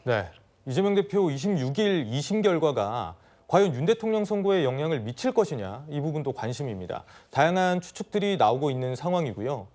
네, 이재명 대표 26일 2심 결과가 과연 윤 대통령 선거에 영향을 미칠 것이냐, 이 부분도 관심입니다. 다양한 추측들이 나오고 있는 상황이고요.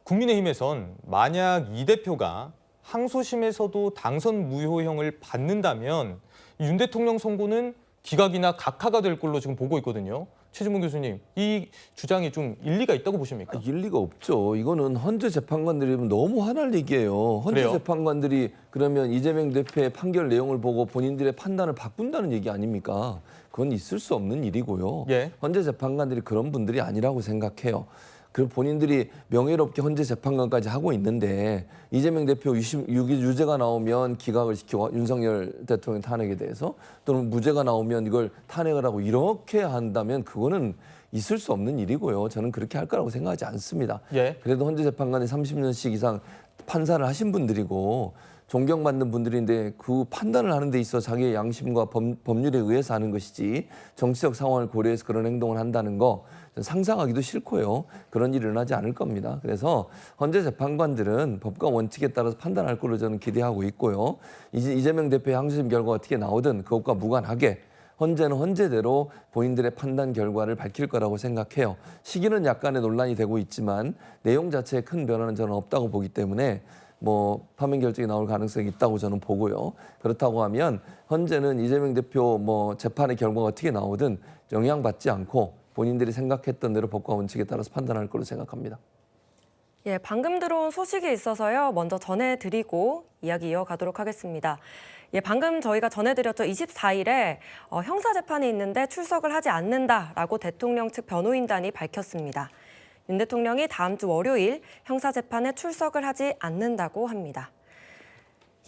국민의힘에선 만약 이 대표가 항소심에서도 당선 무효형을 받는다면 윤 대통령 선고는 기각이나 각하가 될 걸로 지금 보고 있거든요. 최진봉 교수님, 이 주장이 좀 일리가 있다고 보십니까? 일리가 없죠. 이거는 헌재 재판관들이 너무 화날 얘기예요. 헌재 그래요? 재판관들이 그러면 이재명 대표의 판결 내용을 보고 본인들의 판단을 바꾼다는 얘기 아닙니까? 그건 있을 수 없는 일이고요. 예. 헌재 재판관들이 그런 분들이 아니라고 생각해요. 그 본인들이 명예롭게 헌재 재판관까지 하고 있는데 이재명 대표 유죄가 나오면 기각을 시키고 윤석열 대통령 탄핵에 대해서 또는 무죄가 나오면 이걸 탄핵을 하고 이렇게 한다면 그거는 있을 수 없는 일이고요. 저는 그렇게 할 거라고 생각하지 않습니다. 예. 그래도 헌재 재판관이 30년씩 이상 판사를 하신 분들이고 존경받는 분들인데 그 판단을 하는 데 있어 자기의 양심과 법률에 의해서 하는 것이지 정치적 상황을 고려해서 그런 행동을 한다는 거 상상하기도 싫고요. 그런 일이 일어나지 않을 겁니다. 그래서 헌재 재판관들은 법과 원칙에 따라서 판단할 걸로 저는 기대하고 있고요. 이재명 대표의 항소심 결과가 어떻게 나오든 그것과 무관하게 헌재는 헌재대로 본인들의 판단 결과를 밝힐 거라고 생각해요. 시기는 약간의 논란이 되고 있지만 내용 자체에 큰 변화는 저는 없다고 보기 때문에 파면 결정이 나올 가능성이 있다고 저는 보고요. 그렇다고 하면 헌재는 이재명 대표 재판의 결과가 어떻게 나오든 영향받지 않고 본인들이 생각했던 대로 법과 원칙에 따라서 판단할 걸로 생각합니다. 예, 방금 들어온 소식이 있어서요. 먼저 전해드리고 이야기 이어가도록 하겠습니다. 예, 방금 저희가 전해드렸죠. 24일에 형사재판이 있는데 출석을 하지 않는다라고 대통령 측 변호인단이 밝혔습니다. 윤 대통령이 다음 주 월요일 형사재판에 출석을 하지 않는다고 합니다.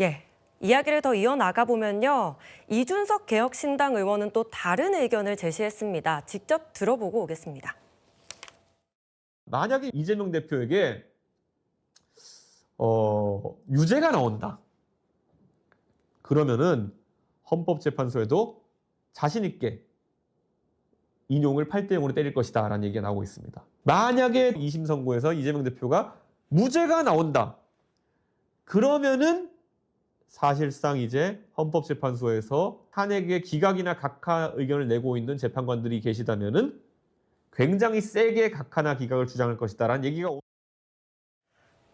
예, 이야기를 더 이어나가 보면요. 이준석 개혁신당 의원은 또 다른 의견을 제시했습니다. 직접 들어보고 오겠습니다. 만약에 이재명 대표에게 유죄가 나온다. 그러면은 헌법재판소에도 자신 있게 인용을 8대 0으로 때릴 것이다 라는 얘기가 나오고 있습니다. 만약에 2심 선고에서 이재명 대표가 무죄가 나온다. 그러면은 사실상 이제 헌법재판소에서 탄핵의 기각이나 각하 의견을 내고 있는 재판관들이 계시다면은 굉장히 세게 각하나 기각을 주장할 것이다라는 얘기가.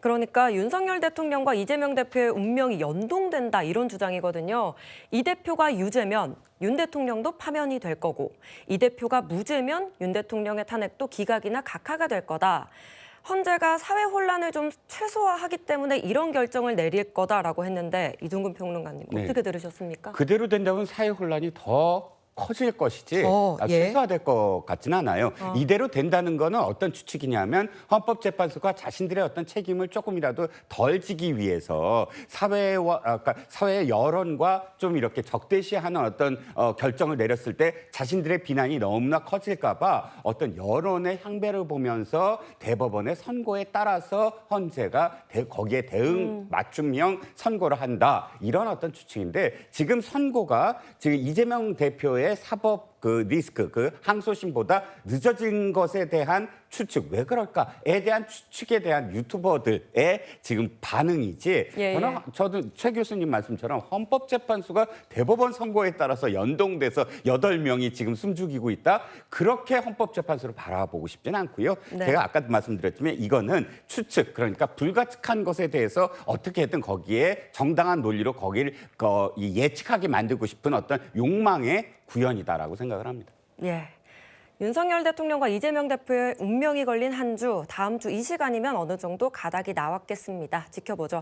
그러니까 윤석열 대통령과 이재명 대표의 운명이 연동된다 이런 주장이거든요. 이 대표가 유죄면 윤 대통령도 파면이 될 거고 이 대표가 무죄면 윤 대통령의 탄핵도 기각이나 각하가 될 거다. 헌재가 사회 혼란을 좀 최소화하기 때문에 이런 결정을 내릴 거다라고 했는데 이동근 평론가님 어떻게 들으셨습니까? 그대로 된다면 사회 혼란이 더 커질 것이지 예. 최소화될 것 같지는 않아요. 이대로 된다는 거는 어떤 추측이냐면 헌법재판소가 자신들의 어떤 책임을 조금이라도 덜 지기 위해서 사회의 여론과 좀 이렇게 적대시하는 어떤 결정을 내렸을 때 자신들의 비난이 너무나 커질까 봐 어떤 여론의 향배를 보면서 대법원의 선고에 따라서 헌재가 거기에 대응 맞춤형 선고를 한다. 이런 어떤 추측인데 지금 선고가 지금 이재명 대표의 사법 리스크, 항소심보다 늦어진 것에 대한 추측, 왜 그럴까에 대한 추측에 대한 유튜버들의 지금 반응이지. 저도 최 교수님 말씀처럼 헌법재판소가 대법원 선고에 따라서 연동돼서 8명이 지금 숨죽이고 있다. 그렇게 헌법재판소를 바라보고 싶지는 않고요. 네. 제가 아까도 말씀드렸지만 이거는 추측, 그러니까 불가측한 것에 대해서 어떻게든 거기에 정당한 논리로 거기를 예측하게 만들고 싶은 어떤 욕망의 구현이다라고 생각을 합니다. 예. 윤석열 대통령과 이재명 대표의 운명이 걸린 한 주, 다음 주 이 시간이면 어느 정도 가닥이 나왔겠습니다. 지켜보죠.